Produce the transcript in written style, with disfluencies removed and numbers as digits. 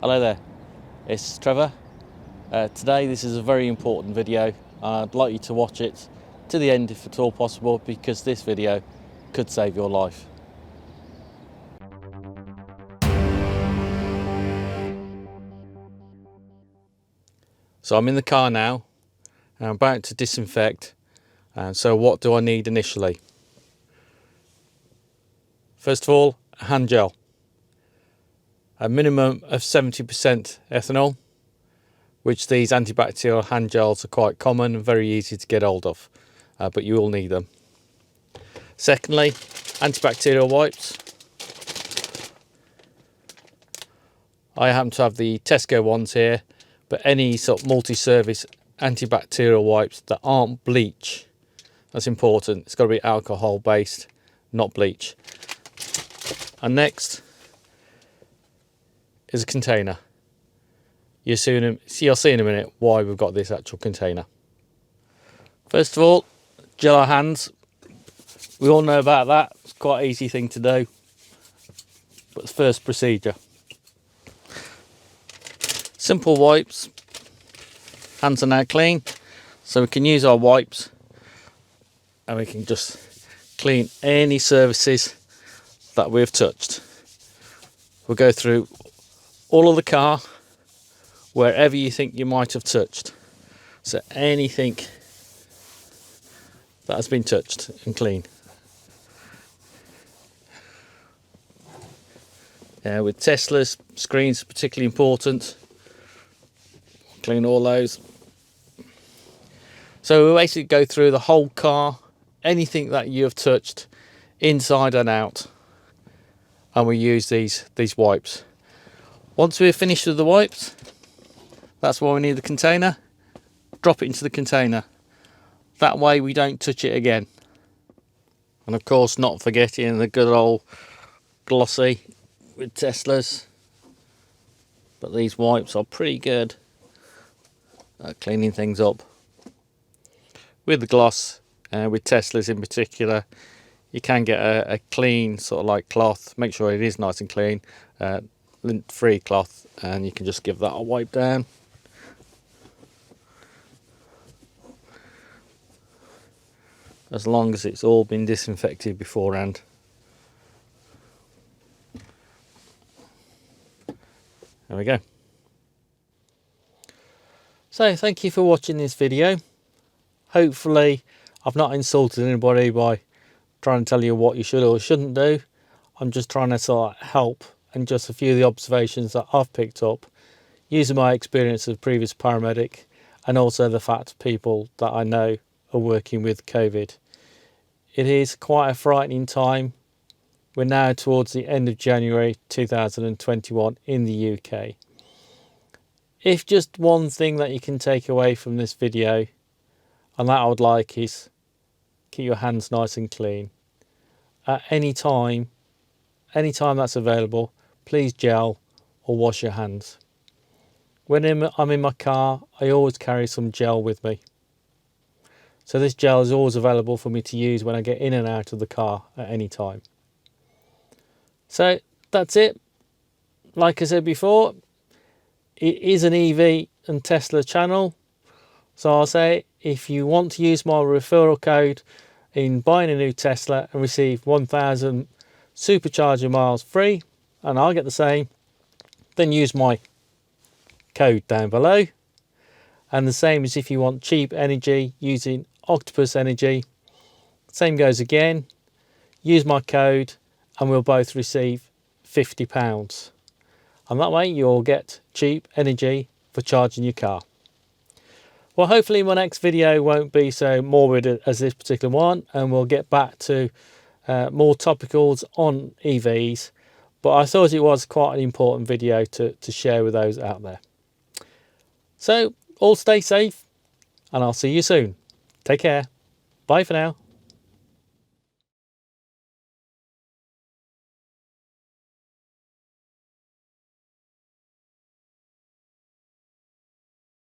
Hello there, it's Trevor. Today this is a very important video. I'd like you to watch it to the end if at all possible, because this video could save your life. So I'm in the car now and I'm about to disinfect. So what do I need initially? First of all, a hand gel. A minimum of 70% ethanol, which these antibacterial hand gels are quite common and very easy to get hold of, but you will need them. Secondly, antibacterial wipes. I happen to have the Tesco ones here, but any sort of multi-service antibacterial wipes that aren't bleach, that's important. It's got to be alcohol based, not bleach. And next is a container. You'll see in a minute why we've got this actual container. First of all, gel our hands. We all know about that. It's quite an easy thing to do. But the first procedure. Simple wipes. Hands are now clean, so we can use our wipes and we can just clean any surfaces that we've touched. We'll go through all of the car, wherever you think you might have touched. So anything that has been touched and clean. With Tesla's, screens are particularly important. Clean all those. So we'll basically go through the whole car, anything that you have touched inside and out, and we use these wipes. Once we're finished with the wipes, that's why we need the container. Drop it into the container. That way we don't touch it again. And of course, not forgetting the good old glossy with Tesla's. But these wipes are pretty good at cleaning things up. With the gloss, with Tesla's in particular, you can get a clean sort of like cloth. Make sure it is nice and clean. Lint-free cloth, and you can just give that a wipe down. As long as it's all been disinfected beforehand. There we go. So thank you for watching this video. Hopefully I've not insulted anybody by trying to tell you what you should or shouldn't do. I'm just trying to sort of help, and just a few of the observations that I've picked up using my experience as a previous paramedic, and also the fact people that I know are working with COVID. It is quite a frightening time. We're now towards the end of January 2021 in the UK. If just one thing that you can take away from this video, and that I would like, is keep your hands nice and clean. At any time that's available, please gel or wash your hands. When I'm in my car, I always carry some gel with me. So this gel is always available for me to use when I get in and out of the car at any time. So that's it. Like I said before, it is an EV and Tesla channel. So I'll say, if you want to use my referral code in buying a new Tesla and receive 1,000 Supercharger miles free, and I'll get the same, then use my code down below. And the same as if you want cheap energy using OctopusEnergy, same goes again. Use my code and we'll both receive £50. And that way you'll get cheap energy for charging your car. Well, hopefully my next video won't be so morbid as this particular one, and we'll get back to more topicals on EVs. But I thought it was quite an important video to share with those out there. So all stay safe, and I'll see you soon. Take care. Bye for now.